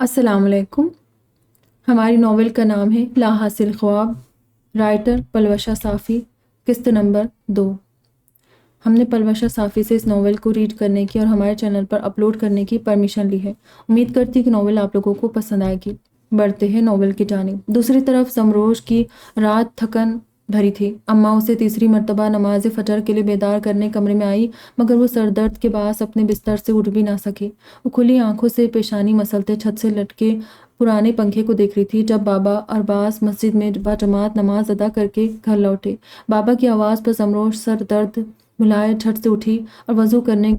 السلام علیکم۔ ہماری ناول کا نام ہے لا حاصل خواب، رائٹر پلوشا صافی، قسط نمبر 2۔ ہم نے پلوشا صافی سے اس ناول کو ریڈ کرنے کی اور ہمارے چینل پر اپلوڈ کرنے کی پرمیشن لی ہے۔ امید کرتی ہوں کہ ناول آپ لوگوں کو پسند آئے گی۔ بڑھتے ہیں ناول کی جانب۔ دوسری طرف زمروش کی رات تھکن بھری تھی۔ اماں اسے تیسری مرتبہ نماز فجر کے لیے بیدار کرنے کمرے میں آئی، مگر وہ سر درد کے باعث اپنے بستر سے اٹھ بھی نہ سکی۔ وہ کھلی آنکھوں سے پیشانی مسلتے چھت سے لٹکے پرانے پنکھے کو دیکھ رہی تھی جب بابا ارباز مسجد میں باجماعت نماز ادا کر کے گھر لوٹے۔ بابا کی آواز پر زمروش سر درد بھلائے جھٹ سے اٹھی اور وضو کرنے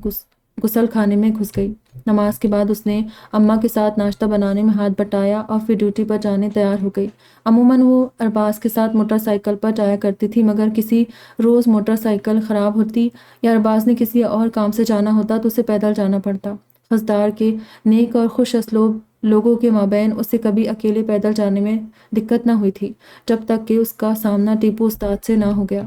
غسل خانے میں گھس گئی۔ نماز کے بعد اس نے اماں کے ساتھ ناشتہ بنانے میں ہاتھ بٹایا اور پھر ڈیوٹی پر جانے تیار ہو گئی۔ عموماً وہ ارباز کے ساتھ موٹر سائیکل پر جایا کرتی تھی، مگر کسی روز موٹر سائیکل خراب ہوتی یا ارباز نے کسی اور کام سے جانا ہوتا تو اسے پیدل جانا پڑتا۔ خضدار کے نیک اور خوش اسلوب لوگوں کے مابین اسے کبھی اکیلے پیدل جانے میں دقت نہ ہوئی تھی، جب تک کہ اس کا سامنا ٹیپو استاد سے نہ ہو گیا۔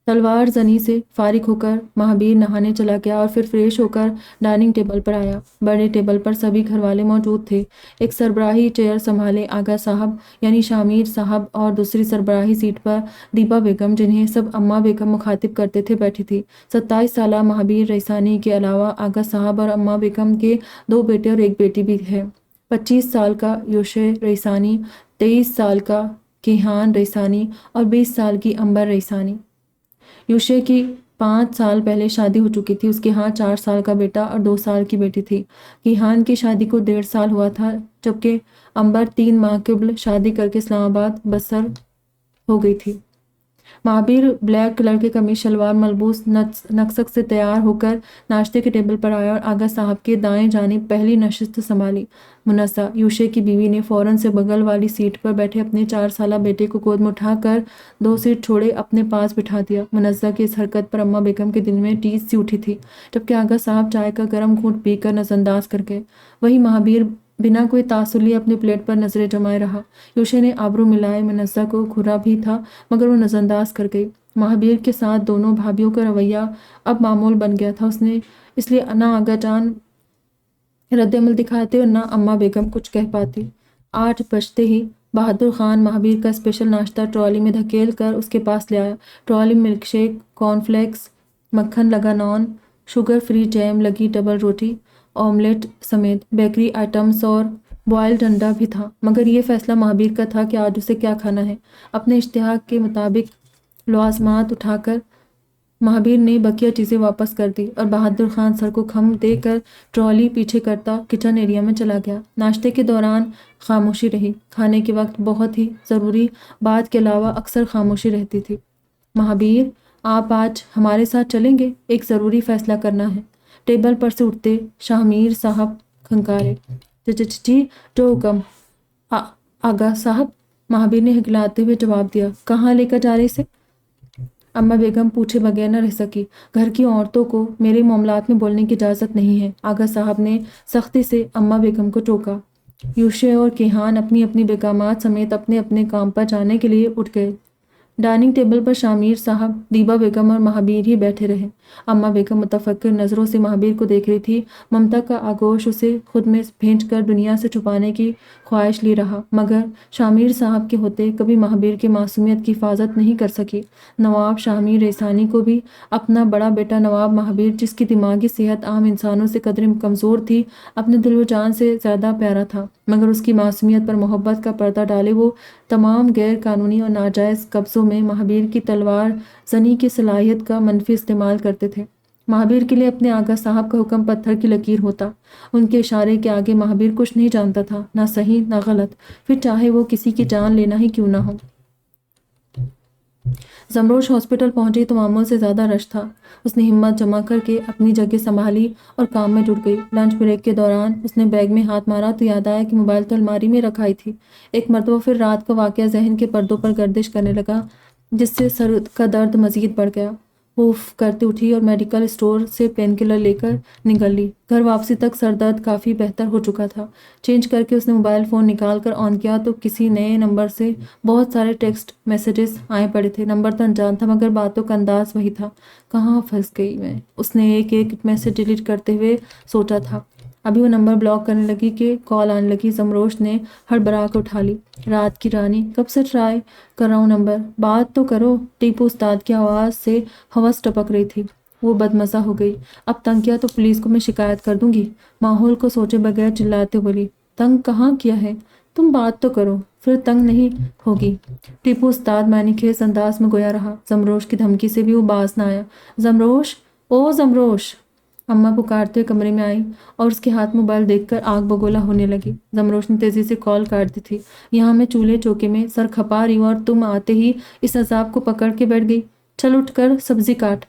تلوار زنی سے فارغ ہو کر مہابیر نہانے چلا گیا اور پھر فریش ہو کر ڈائننگ ٹیبل پر آیا۔ بڑے ٹیبل پر سبھی گھر والے موجود تھے۔ ایک سربراہی چیئر سنبھالے آغا صاحب یعنی شامیر صاحب اور دوسری سربراہی سیٹ پر دیبا بیگم، جنہیں سب اماں بیگم مخاطب کرتے تھے، بیٹھی تھی۔ 27 سالہ مہابیر ریسانی کے علاوہ آغا صاحب اور اماں بیگم کے 2 بیٹے اور ایک بیٹی بھی ہے۔ 25 سال کا یوشے ریسانی، 23 سال کا کیہان ریسانی اور 20 سال کی امبر ریسانی۔ یوشے کی 5 سال پہلے شادی ہو چکی تھی۔ اس کے ہاں 4 سال کا بیٹا اور 2 سال کی بیٹی تھی۔ کیہان کی شادی کو 1.5 سال ہوا تھا، جبکہ امبر 3 ماہ قبل شادی کر کے اسلام آباد بسر ہو گئی تھی۔ مہابیر بلیک کلر کے قمیص شلوار ملبوس نقصق سے تیار ہو کر ناشتے کے ٹیبل پر آیا اور آغا صاحب کے دائیں جانب پہلی نشست سنبھالی۔ منزہ، یوشے کی بیوی، نے فوراً سے بغل والی سیٹ پر بیٹھے اپنے 4 سالہ بیٹے کو گود میں اٹھا کر 2 سیٹ چھوڑے اپنے پاس بٹھا دیا۔ منزہ کی اس حرکت پر اماں بیگم کے دل میں ٹیس سی اٹھی تھی، جبکہ آغا صاحب چائے کا گرم گھونٹ پی کر نظر انداز کر گئے۔ وہی مہابیر بنا کوئی تاثر لیے اپنی پلیٹ پر نظریں جمائے رہا۔ یوشے نے آبرو ملائے۔ منزہ کو گھورا بھی تھا، مگر وہ نظر انداز کر گئی۔ مہابیر کے ساتھ دونوں بھابھیوں کا رویہ اب معمول بن گیا تھا، اس لیے نہ آغا جان رد عمل دکھاتے اور نہ اماں بیگم کچھ کہہ پاتی۔ 8 بجتے ہی بہادر خان مہابیر کا اسپیشل ناشتہ ٹرالی میں دھکیل کر اس کے پاس لے آیا۔ ٹرالی میں ملک شیک، کارن فلیکس، مکھن لگا نان، شوگر فری جیم لگی ڈبل روٹی، آملیٹ سمیت بیکری آئٹمز اور بوائلڈ انڈا بھی تھا، مگر یہ فیصلہ مہابیر کا تھا کہ آج اسے کیا کھانا ہے۔ اپنے اشتہا کے مطابق لوازمات اٹھا کر مہابیر نے بقیہ چیزیں واپس کر دی اور بہادر خان سر کو خم دے کر ٹرالی پیچھے کرتا کچن ایریا میں چلا گیا۔ ناشتے کے دوران خاموشی رہی۔ کھانے کے وقت بہت ہی ضروری بات کے علاوہ اکثر خاموشی رہتی تھی۔ مہابیر، آپ آج ہمارے ساتھ چلیں گے؟ ایک ضروری فیصلہ کرنا ہے۔ ٹیبل پر سے اٹھتے شامیر صاحب کھنکارے۔ جی، جو حکم آغا صاحب، مہابیر نے ہگلاتے ہوئے جواب دیا۔ کہاں لے کر جا رہے اسے؟ اماں بیگم پوچھے بغیر نہ رہ سکی۔ گھر کی عورتوں کو میرے معاملات میں بولنے کی اجازت نہیں ہے، آغا صاحب نے سختی سے اماں بیگم کو ٹوکا۔ یوشے اور کیہان اپنی اپنی بیگمات سمیت اپنے اپنے کام پر جانے کے لیے اٹھ گئے۔ ڈائننگ ٹیبل پر شامیر صاحب، دیبا بیگم اور مہابیر ہی بیٹھے رہے۔ اماں بیگم متفکر نظروں سے مہابیر کو دیکھ رہی تھی۔ ممتا کا آغوش اسے خود میں بھینچ کر دنیا سے چھپانے کی خواہش لی رہا، مگر شامیر صاحب کے ہوتے کبھی مہابیر کی معصومیت کی حفاظت نہیں کر سکی۔ نواب شامیر ریسانی کو بھی اپنا بڑا بیٹا نواب مہابیر، جس کی دماغی صحت عام انسانوں سے قدرے کمزور تھی، اپنے دل و جان سے زیادہ پیارا تھا، مگر اس کی معصومیت پر محبت کا پردہ ڈالے وہ تمام غیر قانونی اور ناجائز قبضوں میں مہابیر کی تلوار زنی کی صلاحیت کا منفی استعمال کرتے تھے۔ مہابیر کے لیے اپنے آغا صاحب کا حکم پتھر کی لکیر ہوتا۔ ان کے اشارے کے آگے مہابیر کچھ نہیں جانتا تھا، نہ صحیح نہ غلط، پھر چاہے وہ کسی کی جان لینا ہی کیوں نہ ہو۔ زمروش ہاسپٹل پہنچی تو معمول سے زیادہ رش تھا۔ اس نے ہمت جمع کر کے اپنی جگہ سنبھالی اور کام میں جٹ گئی۔ لنچ بریک کے دوران اس نے بیگ میں ہاتھ مارا تو یاد آیا کہ موبائل تو الماری میں رکھائی تھی۔ ایک مرتبہ پھر رات کا واقعہ ذہن کے پردوں پر گردش کرنے لگا، جس سے سر کا درد مزید بڑھ گیا۔ وہ اف کرتے اٹھی اور میڈیکل اسٹور سے پین کلر لے کر نکل لی۔ گھر واپسی تک سر درد کافی بہتر ہو چکا تھا۔ چینج کر کے اس نے موبائل فون نکال کر آن کیا تو کسی نئے نمبر سے بہت سارے ٹیکسٹ میسیجز آئے پڑے تھے۔ نمبر تو انجان تھا، مگر باتوں کا انداز وہی تھا۔ کہاں پھنس گئی میں، اس نے ایک ایک میسیج ڈیلیٹ کرتے ہوئے سوچا تھا۔ ابھی وہ نمبر بلاک کرنے لگی کہ کال آنے لگی۔ زمروش نے ہڑبڑا کر اٹھا لی۔ رات کی رانی، کب سے ٹرائی کر رہا ہوں نمبر، بات تو کرو۔ ٹیپو استاد کی آواز سے ہوس ٹپک رہی تھی۔ وہ بدمزہ ہو گئی۔ اب تنگ کیا تو پولیس کو میں شکایت کر دوں گی، ماحول کو سوچے بغیر چلاتے بولی۔ تنگ کہاں کیا ہے، تم بات تو کرو، پھر تنگ نہیں ہوگی۔ ٹیپو استاد معنی خیز انداز میں گویا رہا۔ زمروش کی دھمکی سے بھی وہ باز نہ آیا۔ زمروش، او زمروش! اماں پکارتے ہوئے کمرے میں آئی اور اس کے ہاتھ موبائل دیکھ کر آگ بگولا ہونے لگی۔ زمروش نے تیزی سے کال کاٹ دی تھی۔ یہاں میں چولہے چوکے میں سر کھپا رہی ہوں اور تم آتے ہی اس عذاب کو پکڑ کے بیٹھ گئی۔ چل اٹھ کر سبزی کاٹ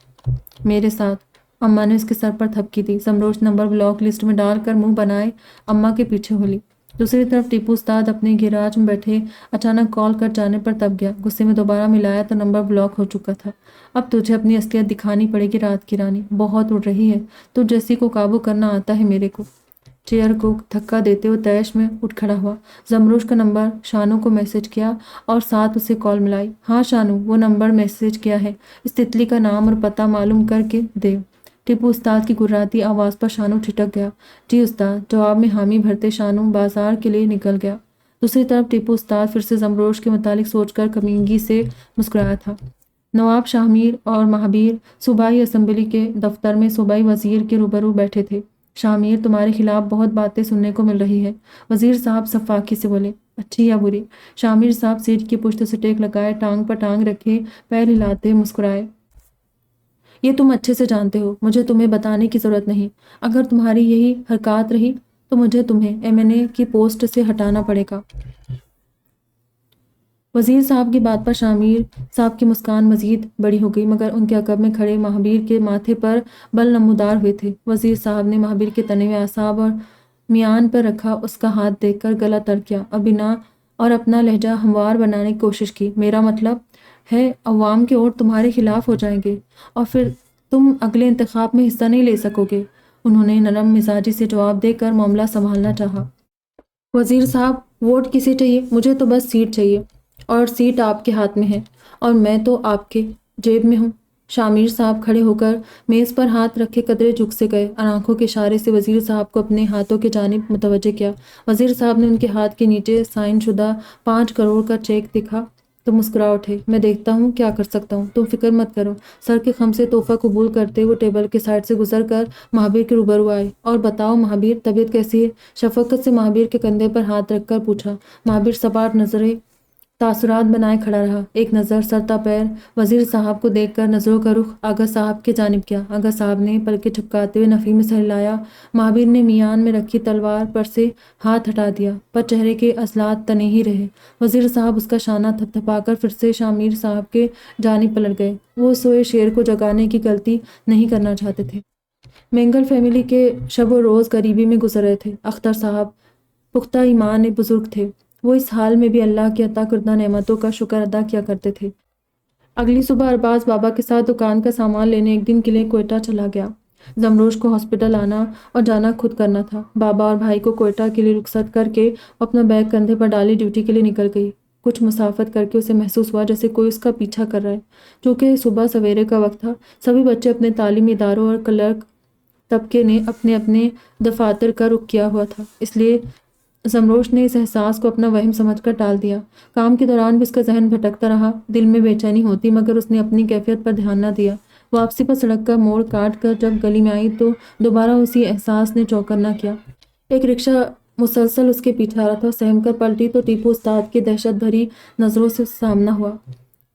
میرے ساتھ۔ اماں نے اس کے سر پر تھپکی دی۔ زمروش نمبر بلاک لسٹ میں ڈال کر منہ بنائے اماں کے پیچھے ہولی۔ دوسری طرف ٹیپو استاد اپنے گیراج میں بیٹھے اچانک کال کٹ جانے پر دب گیا۔ غصے میں دوبارہ ملایا تو نمبر بلاک ہو چکا تھا۔ اب تجھے اپنی اصلیت دکھانی پڑے گی رات کی رانی، بہت اڑ رہی ہے، تو جیسی کو قابو کرنا آتا ہے میرے کو۔ چیئر کو دھکا دیتے ہوئے تیش میں اٹھ کھڑا ہوا۔ زمروش کا نمبر شانو کو میسج کیا اور ساتھ اسے کال ملائی۔ ہاں شانو، وہ نمبر میسج کیا ہے، اس تتلی کا نام اور پتہ معلوم کر کے دے۔ ٹیپو استاد کی گراتی آواز پر شانو ٹھٹک گیا۔ جی استاد، جواب میں حامی بھرتے شانو بازار کے لیے نکل گیا۔ دوسری طرف ٹیپو استاد پھر سے زمروش کے متعلق سوچ کر کمینگی سے مسکرایا تھا۔ نواب شاہ میر اور مہابیر صوبائی اسمبلی کے دفتر میں صوبائی وزیر کے روبرو بیٹھے تھے۔ شاہ میر، تمہارے خلاف بہت باتیں سننے کو مل رہی ہے۔ وزیر صاحب سفاکی سے بولے۔ اچھی یا بری؟ شاہ میر صاحب سیٹ کی پشت سے ٹیک لگائے ٹانگ پر ٹانگ رکھے پیر ہلاتے مسکرائے۔ یہ تم اچھے سے جانتے ہو، مجھے تمہیں بتانے کی ضرورت نہیں۔ اگر تمہاری یہی حرکات رہی تو مجھے تمہیں MNA کی پوسٹ سے ہٹانا پڑے گا۔ وزیر صاحب کی بات پر شاہ میر صاحب کی مسکان مزید بڑی ہو گئی، مگر ان کے عقب میں کھڑے مہابیر کے ماتھے پر بل نمودار ہوئے تھے۔ وزیر صاحب نے مہابیر کے تنے ہوئے اعصاب اور میان پر رکھا اس کا ہاتھ دیکھ کر گلا تر کیا اور اپنا لہجہ ہموار بنانے کی کوشش کی۔ میرا مطلب ہے عوام کے ووٹ تمہارے خلاف ہو جائیں گے اور پھر تم اگلے انتخاب میں حصہ نہیں لے سکو گے۔ انہوں نے نرم مزاجی سے جواب دے کر معاملہ سنبھالنا چاہا۔ وزیر صاحب، ووٹ کسے چاہیے؟ مجھے تو بس سیٹ چاہیے، اور سیٹ آپ کے ہاتھ میں ہے اور میں تو آپ کے جیب میں ہوں۔ شاہ میر صاحب کھڑے ہو کر میز پر ہاتھ رکھے قدرے جھک سے گئے اور آنکھوں کے اشارے سے وزیر صاحب کو اپنے ہاتھوں کی جانب متوجہ کیا۔ وزیر صاحب نے ان کے ہاتھ کے نیچے سائن شدہ 5 کروڑ کا چیک دکھا تو مسکرا اٹھے۔ میں دیکھتا ہوں کیا کر سکتا ہوں، تم فکر مت کرو۔ سر کے خم سے تحفہ قبول کرتے وہ ٹیبل کے سائڈ سے گزر کر مہابیر کے روبرو آئے۔ اور بتاؤ مہابیر، طبیعت کیسی ہے؟ شفقت سے مہابیر کے کندھے پر ہاتھ رکھ کر پوچھا۔ مہابیر سپاٹ نظریں تاثرات بنائے کھڑا رہا۔ ایک نظر سر تا پیر وزیر صاحب کو دیکھ کر نظروں کا رخ آغا صاحب کی جانب کیا۔ آغا صاحب نے پلکیں جھپکاتے ہوئے نفی میں سر ہلایا۔ مہابیر نے میان میں رکھی تلوار پر سے ہاتھ ہٹا دیا، پر چہرے کے عضلات تنے ہی رہے۔ وزیر صاحب اس کا شانہ تھپ تھپا کر پھر سے شاہ میر صاحب کے جانب پلٹ گئے۔ وہ سوئے شیر کو جگانے کی غلطی نہیں کرنا چاہتے تھے۔ مینگل فیملی کے شب و روز غریبی میں گزر رہے تھے۔ اختر صاحب پختہ ایمان بزرگ تھے۔ وہ اس حال میں بھی اللہ کی عطا کردہ نعمتوں کا شکر ادا کیا کرتے تھے۔ اگلی صبح ارباز بابا کے ساتھ دکان کا سامان لینے ایک دن کے لیے کوئٹہ چلا گیا۔ زمروش کو ہاسپٹل آنا اور جانا خود کرنا تھا۔ بابا اور بھائی کو کوئٹہ کے لیے رخصت کر کے وہ اپنا بیگ کندھے پر ڈالی ڈیوٹی کے لیے نکل گئی۔ کچھ مسافت کر کے اسے محسوس ہوا جیسے کوئی اس کا پیچھا کر رہا ہے۔ چونکہ صبح سویرے کا وقت تھا، سبھی بچے اپنے تعلیمی اداروں اور کلرک طبقے نے اپنے اپنے دفاتر کا رخ کیا ہوا تھا، اس لیے زمروش نے اس احساس کو اپنا وہم سمجھ کر ٹال دیا۔ کام کے دوران بھی اس کا ذہن بھٹکتا رہا، دل میں بے چینی ہوتی، مگر اس نے اپنی کیفیت پر دھیان نہ دیا۔ واپسی پر سڑک کا موڑ کاٹ کر جب گلی میں آئی تو دوبارہ اسی احساس نے چوکر نہ کیا۔ ایک رکشہ مسلسل اس کے پیچھے آ رہا تھا۔ سہم کر پلٹی تو ٹیپو استاد کے دہشت بھری نظروں سے سامنا ہوا۔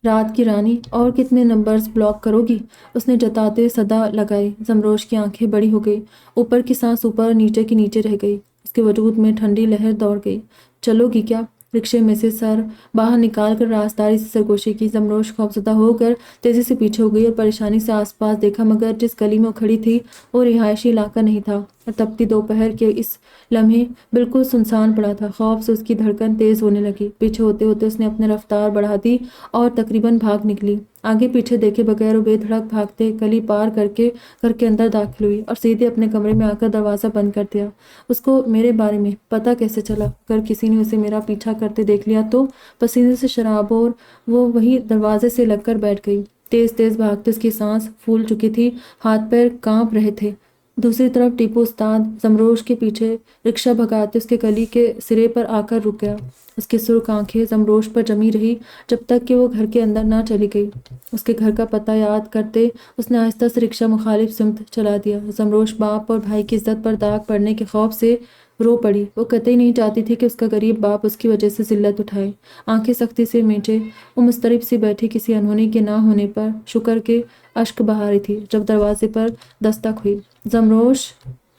رات کی رانی، اور کتنے نمبرز بلاک کرو گی؟ اس نے جتاتے صدا لگائی۔ زمروش کی آنکھیں بڑی ہو گئی، اوپر کی سانس اوپر اور نیچے کی نیچے رہ گئی۔ اس کے وجود میں ٹھنڈی لہر دوڑ گئی۔ چلو گی کیا؟ رکشے میں سے سر باہر نکال کر رازداری سے سرگوشی کی۔ زمروش خوفزدہ ہو کر تیزی سے پیچھے ہو گئی اور پریشانی سے آس پاس دیکھا، مگر جس گلی میں وہ کھڑی تھی وہ رہائشی علاقہ نہیں تھا اور تپتی دوپہر کے اس لمحے بالکل سنسان پڑا تھا۔ خوف سے اس کی دھڑکن تیز ہونے لگی۔ پیچھے ہوتے ہوتے اس نے اپنی رفتار بڑھا دی اور تقریباً بھاگ نکلی۔ آگے پیچھے دیکھے بغیر وہ بے دھڑک بھاگتے گلی پار کر کے گھر کے اندر داخل ہوئی اور سیدھے اپنے کمرے میں آ کر دروازہ بند کر دیا۔ اس کو میرے بارے میں پتہ کیسے چلا؟ اگر کسی نے اسے میرا پیچھا کرتے دیکھ لیا تو؟ پسینے سے شراب اور وہ وہی دروازے سے لگ کر بیٹھ گئی۔ تیز تیز بھاگتے اس کی سانس پھول چکی تھی، ہاتھ پیر کانپ رہے تھے۔ دوسری طرف ٹیپو استاد زمروش کے پیچھے رکشہ بھگاتے اس کے گلی کے سرے پر آ کر رک گیا۔ اس کی سرخ آنکھیں زمروش پر جمی رہی جب تک کہ وہ گھر کے اندر نہ چلی گئی۔ اس کے گھر کا پتہ یاد کرتے اس نے آہستہ سے رکشہ مخالف سمت چلا دیا۔ زمروش باپ اور بھائی کی عزت پر داغ پڑنے کے خوف سے رو پڑی۔ وہ قطعی نہیں چاہتی تھی کہ اس کا غریب باپ اس کی وجہ سے ذلت اٹھائے۔ آنکھیں سختی سے مینچے وہ مضطرب سی بیٹھی کسی انہونی کے نہ ہونے پر شکر کے اشک بہا رہی تھی جب دروازے پر دستک ہوئی۔ زمروش،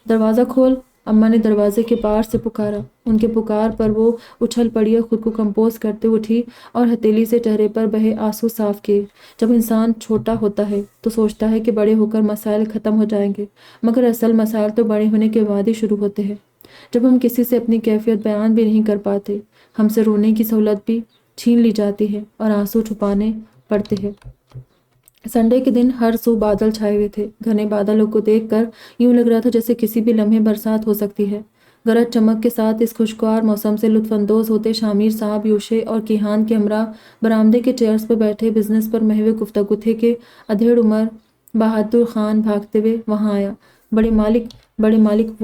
دروازہ کھول، اماں نے دروازے کے پار سے پکارا۔ ان کے پکار پر وہ اچھل پڑی اور خود کو کمپوز کرتے اٹھی اور ہتھیلی سے چہرے پر بہے آنسو صاف کیے۔ جب انسان چھوٹا ہوتا ہے تو سوچتا ہے کہ بڑے ہو کر مسائل ختم ہو جائیں گے، مگر اصل مسائل تو بڑے ہونے کے بعد ہی شروع ہوتے ہیں، جب ہم کسی سے اپنی کیفیت بیان بھی نہیں کر پاتے، ہم سے رونے کی سہولت بھی چھین لی جاتی ہے اور آنسو چھپانے پڑتے ہیں۔ سنڈے کے دن ہر سو بادل چھائے ہوئے تھے۔ گھنے بادلوں کو دیکھ کر یوں لگ رہا تھا جیسے کسی بھی لمحے برسات ہو سکتی ہے۔ گرج چمک کے ساتھ اس خوشگوار موسم سے لطف اندوز ہوتے شامیر صاحب یوشے اور کیہان کے ہمراہ برآمدے کے چیئرز پر بیٹھے بزنس پر محو گفتگو تھے کہ ادھیڑ عمر بہادر خان بھاگتے ہوئے وہاں آیا۔ بڑے مالک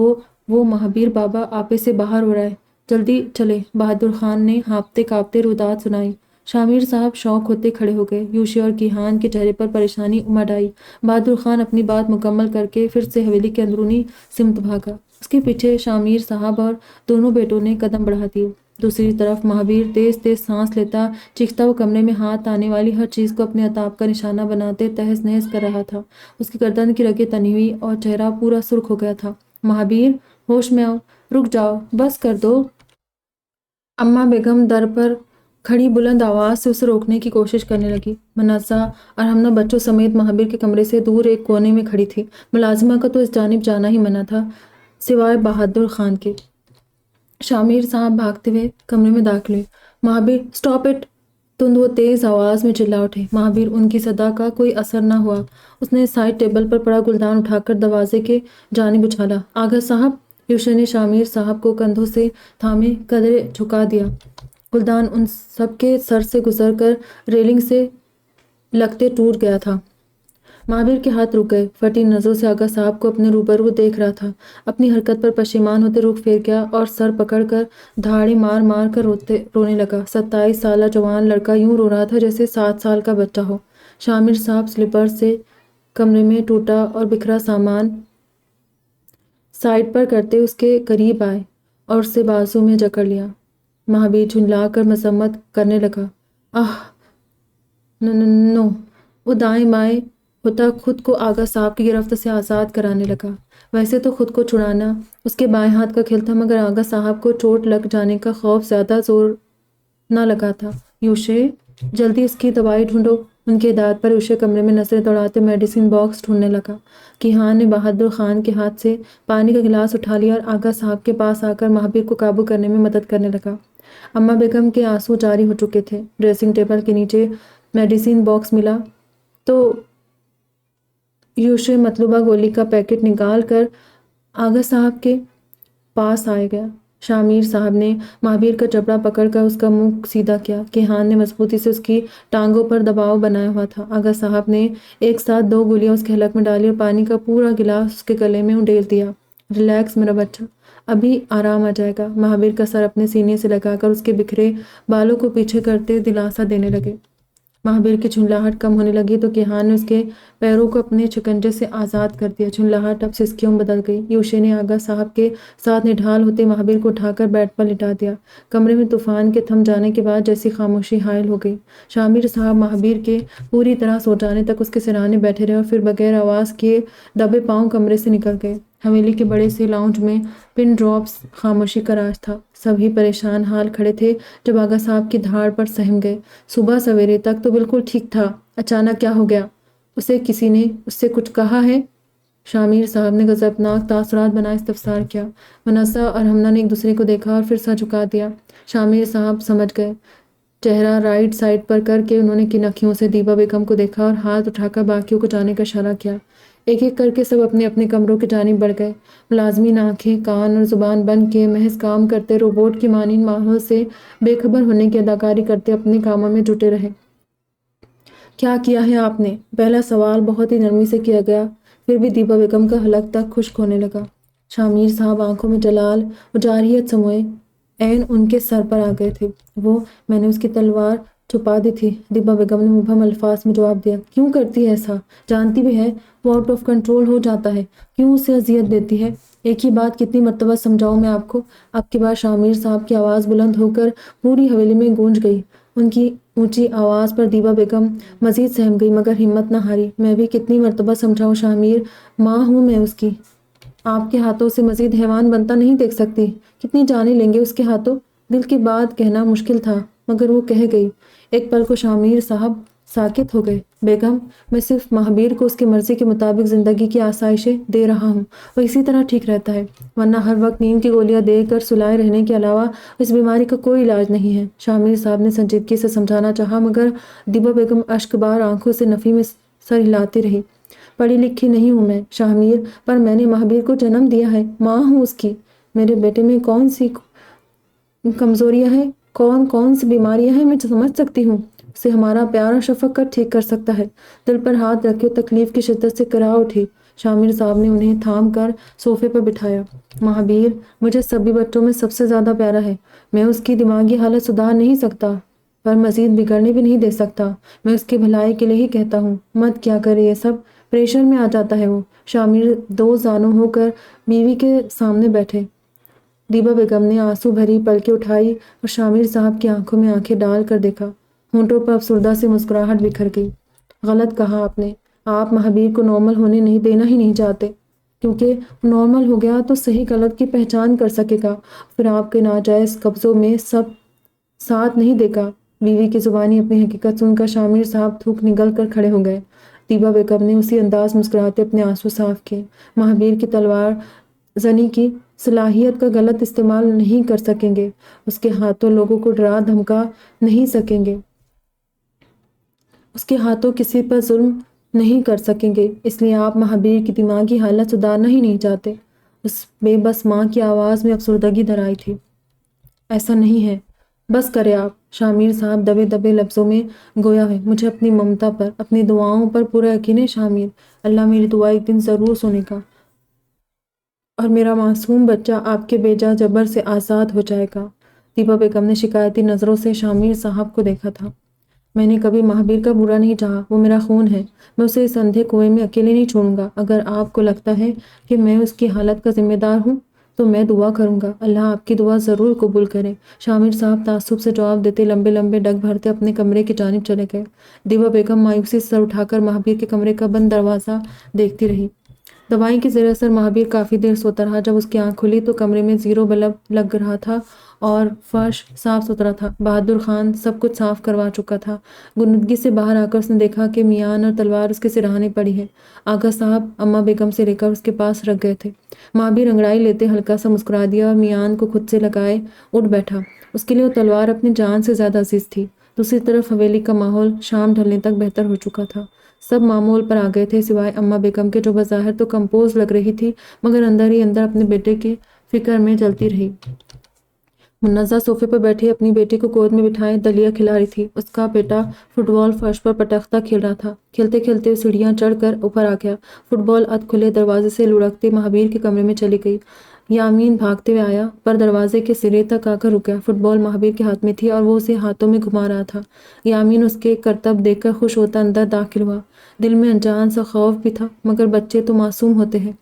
وہ مہابیر بابا آپے سے باہر ہو رہا ہے، جلدی چلے۔ بہادر خان نے ہانپتے کانپتے روداد سنائی۔ شامیر صاحب شوق ہوتے کھڑے ہو گئے۔ یوشے اور کیہان کے چہرے پر پریشانی امڈ آئی۔ بہادر خان اپنی بات مکمل کر کے پھر سے حویلی کے اندرونی سمت بھاگا۔ اس کے پیچھے شامیر صاحب اور دونوں بیٹوں نے قدم بڑھا دیے۔ دوسری طرف مہابیر تیز تیز سانس لیتا چیختا وہ کمرے میں ہاتھ آنے والی ہر چیز کو اپنے عتاب کا نشانہ بناتے تہس نہس کر رہا تھا۔ اس کی گردن کی رگیں تنی ہوئی اور چہرہ پورا سرخ ہو گیا تھا۔ مہابیر، ہوش میں آؤ، رک جاؤ، بس کر دو۔ اماں بیگم در پر کھڑی بلند آواز سے اسے روکنے کی کوشش کرنے لگی۔ منازہ اور ہمنا بچوں سمیت مہابیر کے کمرے سے دور ایک کونے میں کھڑی تھی۔ ملازمہ کا تو اس جانب جانا ہی منع تھا سوائے بہادر خان کے۔ شامیر صاحب بھاگتے ہوئے کمرے میں داخل ہوئے۔ Mahabir, stop it! تند و تیز آواز میں چلا اٹھے۔ مہابیر ان کی صدا کا کوئی اثر نہ ہوا۔ اس نے سائڈ ٹیبل پر پڑا گلدان اٹھا کر دروازے کے جانب اچھالا۔ آغا صاحب! یوشے نے شامیر صاحب کو کندھوں سے تھامے قدرے جھکا دیا۔ گلدان ان سب کے سر سے گزر کر ریلنگ سے لگتے ٹوٹ گیا تھا۔ مہابیر کے ہاتھ رک گئے۔ پھٹی نظروں سے آغا صاحب کو اپنے روبرو دیکھ رہا تھا۔ اپنی حرکت پر پشیمان ہوتے رخ پھیر گیا اور سر پکڑ کر دھاڑی مار مار کر رونے لگا۔ 27 سالہ جوان لڑکا یوں رو رہا تھا جیسے 7 سال کا بچہ ہو۔ شامیر صاحب سلیپرز سے کمرے میں ٹوٹا اور بکھرا سامان سائڈ پر کرتے اس کے قریب آئے اور اسے بازو میں جکڑ لیا۔ مہابیر جھنجلا کر مذمت کرنے لگا۔ آہ نو۔ وہ دائیں بائیں ہوتا خود کو آغا صاحب کی گرفت سے آزاد کرانے لگا۔ ویسے تو خود کو چھڑانا اس کے بائیں ہاتھ کا کھیل تھا، مگر آغا صاحب کو چوٹ لگ جانے کا خوف زیادہ زور نہ لگا تھا۔ یوشے، جلدی اس کی دوائی ڈھونڈو۔ ان کی ہدایت پر یوشے کمرے میں نظریں دوڑاتے میڈیسن باکس ڈھونڈنے لگا۔ کیہان نے بہادر خان کے ہاتھ سے پانی کا گلاس اٹھا لیا اور آغا صاحب کے پاس آ کر مہابیر کو قابو کرنے میں مدد کرنے لگا۔ اماں بیگم کے آنسو جاری ہو چکے تھے۔ ڈریسنگ ٹیبل کے نیچے میڈیسن باکس ملا تو یوشے مطلوبہ گولی کا پیکٹ نکال کر آغا صاحب کے پاس آ گیا۔ شامیر صاحب نے مہابیر کا جبڑا پکڑ کر اس کا منہ سیدھا کیا۔ کیہان نے مضبوطی سے اس کی ٹانگوں پر دباؤ بنایا ہوا تھا۔ آغا صاحب نے ایک ساتھ 2 گولیاں اس کے حلق میں ڈالی اور پانی کا پورا گلاس اس کے گلے میں انڈیل دیا۔ ریلیکس میرا بچہ، ابھی آرام آ جائے گا۔ مہابیر کا سر اپنے سینے سے لگا کر اس کے بکھرے بالوں کو پیچھے کرتے دلاسا دینے لگے۔ مہابیر کی جھنجلاہٹ کم ہونے لگی تو کیہان نے اس کے پیروں کو اپنے شکنجے سے آزاد کر دیا۔ جھنجلاہٹ اب سسکیوں میں بدل گئی۔ یوشے نے آغا صاحب کے ساتھ نڈھال ہوتے مہابیر کو اٹھا کر بیڈ پر لٹا دیا۔ کمرے میں طوفان کے تھم جانے کے بعد جیسی خاموشی حائل ہو گئی۔ شامیر صاحب مہابیر کے پوری طرح سو جانے تک اس کے سرانے بیٹھے رہے اور پھر بغیر آواز کیے دبے پاؤں کمرے سے نکل گئے۔ حویلی کے بڑے سے لاؤنج میں پن ڈراپس خاموشی کا راج تھا۔ سبھی پریشان حال کھڑے تھے جب آغا صاحب کی دھاڑ پر سہم گئے۔ صبح سویرے تک تو بالکل ٹھیک تھا، اچانک کیا ہو گیا؟ اسے کسی نے اس سے کچھ کہا ہے؟ شامیر صاحب نے غضبناک تاثرات بنا استفسار کیا۔ منازہ اور ہمنا نے ایک دوسرے کو دیکھا اور پھر سر جھکا دیا۔ شامیر صاحب سمجھ گئے۔ چہرہ رائٹ سائڈ پر کر کے انہوں نے کن آنکھوں سے دیبا بیگم کو دیکھا اور ہاتھ اٹھا کر باقیوں کو جانے کا اشارہ کیا۔ ایک ایک کر کے سب اپنے اپنے کمروں کی جانب بڑھ گئے۔ ملازمین آنکھیں، کان اور زبان بند کیے محض کام کرتے روبوٹ کی مانند ماحول سے بے خبر ہونے کی اداکاری کرتے اپنے کاموں میں جٹے رہے۔ کیا کیا ہے آپ نے؟ پہلا سوال بہت ہی نرمی سے کیا گیا۔ پھر بھی دیبا بیگم کا حلق تک خشک ہونے لگا۔ شامیر صاحب آنکھوں میں جلال و جارحیت سموئے عین ان کے سر پر آ گئے تھے۔ میں نے اس کی تلوار چھپا دی تھی۔ دیبا بیگم نے مبہم الفاظ میں جواب دیا۔ کیوں کرتی ہے ایسا؟ جانتی بھی ہے وہ آؤٹ آف کنٹرول ہو جاتا ہے، کیوں اسے اذیت دیتی ہے؟ ایک ہی بات کتنی مرتبہ سمجھاؤں میں آپ کو؟ اب کی بار شامیر صاحب کی آواز بلند ہو کر پوری حویلی میں گونج گئی۔ ان کی اونچی آواز پر دیبا بیگم مزید سہم گئی مگر ہمت نہ ہاری۔ میں بھی کتنی مرتبہ سمجھاؤں شامیر، ماں ہوں میں اس کی، آپ کے ہاتھوں سے مزید حیوان بنتا نہیں دیکھ سکتی۔ کتنی جانیں لیں گے اس کے ہاتھوں؟ دل کی بات کہنا مشکل تھا مگر وہ کہہ گئی۔ ایک پل کو شامیر صاحب ساکت ہو گئے۔ بیگم، میں صرف مہابیر کو اس کی مرضی کے مطابق زندگی کی آسائشیں دے رہا ہوں، وہ اسی طرح ٹھیک رہتا ہے، ورنہ ہر وقت نیند کی گولیاں دے کر سلائے رہنے کے علاوہ اس بیماری کا کوئی علاج نہیں ہے۔ شامیر صاحب نے سنجیدگی سے سمجھانا چاہا مگر دیبا بیگم اشک بار آنکھوں سے نفی میں سر ہلاتی رہی۔ پڑھی لکھی نہیں ہوں میں شامیر، پر میں نے مہابیر کو جنم دیا ہے، ماں ہوں اس کی۔ میرے بیٹے میں کون سی کمزوریاں ہیں، کون سی بیماریاں ہیں، میں سمجھ سکتی ہوں۔ اسے ہمارا پیار اور شفقت ٹھیک کر سکتا ہے۔ دل پر ہاتھ رکھے تکلیف کی شدت سے کرا اٹھی۔ شامیر صاحب نے انہیں تھام کر صوفے پر بٹھایا۔ مہابیر مجھے سبھی بچوں میں سب سے زیادہ پیارا ہے۔ میں اس کی دماغی حالت سدھار نہیں سکتا، پر مزید بگڑنے بھی نہیں دے سکتا۔ میں اس کی بھلائی کے لیے ہی کہتا ہوں، مت کیا کرے یہ سب، پریشر میں آ جاتا ہے وہ۔ شامیر دو زانوں ہو کر بیوی کے سامنے بیٹھے۔ دیبا بیگم نے آنسو بھری پلکیں اٹھائی اور شامیر صاحب کی آنکھوں میں آنکھیں ڈال کر دیکھا۔ ہونٹوں پر افسردہ سے مسکراہٹ بکھر گئی۔ غلط کہا آپ نے، آپ مہابیر کو نارمل ہونے نہیں دینا ہی نہیں چاہتے، کیونکہ نارمل ہو گیا تو صحیح غلط کی پہچان کر سکے گا، پھر آپ کے ناجائز قبضوں میں سب ساتھ نہیں دے گا۔ بیوی کی زبانی اپنی حقیقت سن کر شامیر صاحب تھوک نگل کر کھڑے ہو گئے۔ دیبا بیگم نے اسی انداز مسکراتے اپنے آنسو صاف کیے۔ مہابیر کی تلوار زنی کی صلاحیت کا غلط استعمال نہیں کر سکیں گے، اس کے ہاتھوں لوگوں کو ڈرا دھمکا نہیں سکیں گے، اس کے ہاتھوں کسی پر ظلم نہیں کر سکیں گے، اس لیے آپ مہابیر کی دماغی حالت سدھارنا ہی نہیں چاہتے۔ اس بے بس ماں کی آواز میں افسردگی دھر آئی تھی۔ ایسا نہیں ہے، بس کرے آپ، شامیر صاحب دبے دبے لفظوں میں گویا ہے۔ مجھے اپنی ممتا پر، اپنی دعاؤں پر پورا یقین ہے شامیر، اللہ میری دعا ایک دن ضرور سنے گا اور میرا معصوم بچہ آپ کے بیجا جبر سے آزاد ہو جائے گا۔ دیبا بیگم نے شکایتی نظروں سے شامیر صاحب کو دیکھا تھا۔ میں نے کبھی مہابیر کا برا نہیں چاہا، وہ میرا خون ہے، میں اسے اس اندھے کنویں میں اکیلے نہیں چھوڑوں گا۔ اگر آپ کو لگتا ہے کہ میں اس کی حالت کا ذمہ دار ہوں تو میں دعا کروں گا، اللہ آپ کی دعا ضرور قبول کرے۔ شامیر صاحب تعصب سے جواب دیتے لمبے لمبے ڈگ بھرتے اپنے کمرے کی جانب چلے گئے۔ دیبا بیگم مایوسی سے سر اٹھا کر مہابیر کے کمرے کا بند دروازہ دیکھتی رہی۔ دوائیں کے زیر اثر مہابیر کافی دیر سوتا رہا۔ جب اس کی آنکھ کھلی تو کمرے میں زیرو بلب لگ رہا تھا اور فرش صاف ستھرا تھا۔ بہادر خان سب کچھ صاف کروا چکا تھا۔ غنودگی سے باہر آ کر اس نے دیکھا کہ میان اور تلوار اس کے سرہانے پڑی ہے۔ آغا صاحب اماں بیگم سے لے کر اس کے پاس رکھ گئے تھے۔ مہابیر انگڑائی لیتے ہلکا سا مسکرا دیا اور میان کو خود سے لگائے اٹھ بیٹھا۔ اس کے لیے وہ تلوار اپنی جان سے زیادہ عزیز تھی۔ دوسری طرف حویلی کا ماحول شام ڈھلنے تک بہتر ہو چکا تھا۔ سب معمول پر آ گئے تھے سوائے اماں بیگم کے، جو بظاہر تو کمپوز لگ رہی تھی مگر اندر ہی اندر اپنے بیٹے کی فکر میں جلتی رہی۔ منزہ صوفے پر بیٹھی اپنی بیٹی کو گود میں بٹھائے دلیا کھلا رہی تھی۔ اس کا بیٹا فٹ بال فرش پر پٹختا کھیل رہا تھا۔ کھیلتے کھیلتے سیڑھیاں چڑھ کر اوپر آ گیا۔ فٹ بال ادھ کھلے دروازے سے لڑکتے مہابیر کے کمرے میں چلی گئی۔ یامین بھاگتے ہوئے آیا پر دروازے کے سرے تک آ کر رک گیا۔ فٹ بال مہابیر کے ہاتھ میں تھی اور وہ اسے ہاتھوں میں گھما رہا تھا۔ یامین اس کے کرتب دیکھ کر خوش ہوتا اندر داخل ہوا۔ دل میں انجان سا خوف بھی تھا مگر بچے تو معصوم ہوتے ہیں۔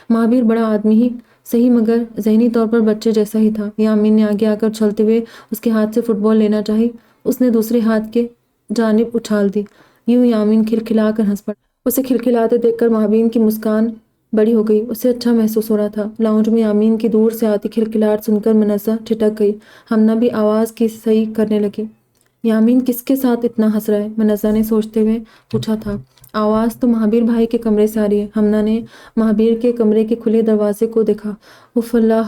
مہابیر بڑا آدمی ہی صحیح مگر ذہنی طور پر بچے جیسا ہی تھا۔ یامین نے آگے آ کر اچھلتے ہوئے اس کے ہاتھ سے فٹ بال لینا چاہی، اس نے دوسرے ہاتھ کے جانب اچھال دی۔ یوں یامین کھلکھلا کر ہنس پڑا۔ اسے کھلکھلاتے دیکھ کر مہابیر کی مسکان بڑی ہو گئی۔ اسے اچھا محسوس ہو رہا تھا۔ لاؤنج میں یامین کی دور سے آتی کھلکھلاہٹ سن کر منزہ ٹھٹک گئی۔ ہمنا بھی آواز کی صحیح کرنے لگی۔ یامین کس کے ساتھ اتنا ہنس رہا ہے؟ منزہ نے سوچتے ہوئے پوچھا تھا۔ آواز تو مہابیر بھائی کے کمرے سے آ رہی ہے۔ ہمنا نے مہابیر کے کمرے کے کھلے دروازے کو دیکھا۔ اف اللہ،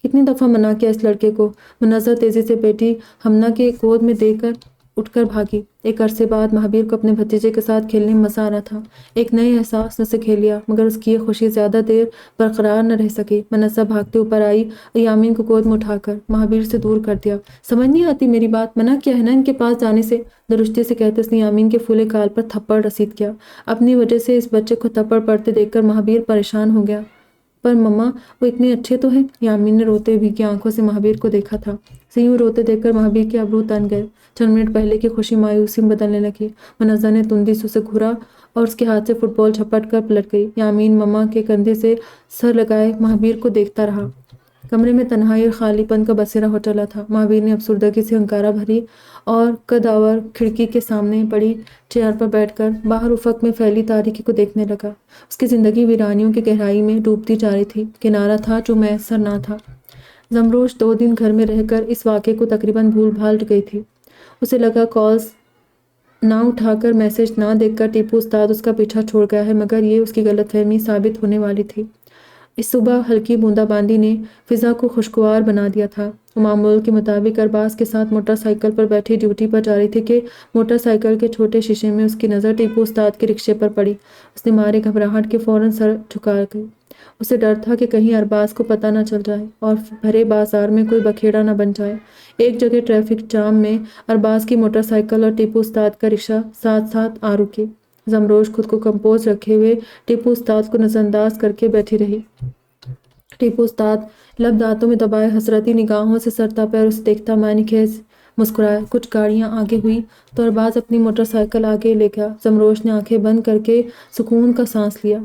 کتنی دفعہ منع کیا اس لڑکے کو۔ منزہ تیزی سے بیٹی ہمنا کے گود میں دے کر اٹھ کر بھاگی۔ ایک عرصے بعد مہابیر کو اپنے بھتیجے کے ساتھ کھیلنے میں مزہ آ رہا تھا۔ ایک نئے احساس نے اسے کھیل لیا، مگر اس کی یہ خوشی زیادہ دیر برقرار نہ رہ سکی۔ منزہ بھاگتے اوپر آئی اور یامین کو گود میں اٹھا کر مہابیر سے دور کر دیا۔ سمجھ نہیں آتی میری بات، منع کیا ہے نا ان کے پاس جانے سے، درشتی سے کہتے اس نے یامین کے پھولے گال پر تھپڑ رسید کیا۔ اپنی وجہ سے اس بچے کو تھپڑ پڑتے دیکھ کر مہابیر پریشان ہو گیا۔ پر مما وہ اتنے اچھے تو ہیں۔ یامین نے روتے بھیگی آنکھوں سے مہابیر کو دیکھا تھا۔ اسے یوں روتے دیکھ کر مہابیر کے ابرو تن گئے۔ چند منٹ پہلے کی خوشی مایوسی میں بدلنے لگی۔ منزہ نے تندی سے اسے گھورا اور اس کے ہاتھ سے فٹ بال جھپٹ کر پلٹ گئی۔ یامین مما کے کندھے سے سر لگائے مہابیر کو دیکھتا رہا۔ کمرے میں تنہائی اور خالی پن کا بسیرا ہو چلا تھا۔ مہابیر نے افسردگی سے ہنکارہ بھری اور قدآور کھڑکی کے سامنے پڑی چیئر پر بیٹھ کر باہر افق میں پھیلی تاریکی کو دیکھنے لگا۔ اس کی زندگی ویرانیوں کی گہرائی میں ڈوبتی جا رہی تھی۔ کنارہ تھا جو میسر نہ تھا۔ زمروش 2 دن گھر میں رہ کر اس واقعے کو تقریباً بھول بھال گئی تھی۔ اسے لگا کالز نہ اٹھا کر، میسج نہ دیکھ کر ٹیپو استاد اس کا پیچھا چھوڑ گیا ہے، مگر یہ اس کی غلط فہمی ثابت ہونے والی تھی۔ اس صبح ہلکی بوندا باندی نے فضا کو خوشگوار بنا دیا تھا۔ وہ معمول کے مطابق ارباز کے ساتھ موٹر سائیکل پر بیٹھی ڈیوٹی پر جا رہی تھی کہ موٹر سائیکل کے چھوٹے شیشے میں اس کی نظر ٹیپو استاد کے رکشے پر پڑی۔ اس نے مارے گھبراہٹ کے فوراً سر جھکا گئی۔ اسے ڈر تھا کہ کہیں ارباز کو پتہ نہ چل جائے اور بھرے بازار میں کوئی بکھیڑا نہ بن جائے۔ ایک جگہ ٹریفک جام میں ارباز کی موٹر سائیکل اور ٹیپو استاد کا رکشہ ساتھ ساتھ آ رکے۔ زمروش خود کو کمپوز رکھے ہوئے ٹیپو استاد کو نظر انداز کر کے بیٹھی رہی۔ ٹیپو استاد لب دانتوں میں دبائے حسرتی نگاہوں سے سرتا پیر اسے دیکھتا معنی خیز مسکرایا۔ کچھ گاڑیاں آگے ہوئی تو ارباز اپنی موٹر سائیکل آگے لے گیا۔ زمروش نے آنکھیں بند کر کے سکون کا سانس لیا۔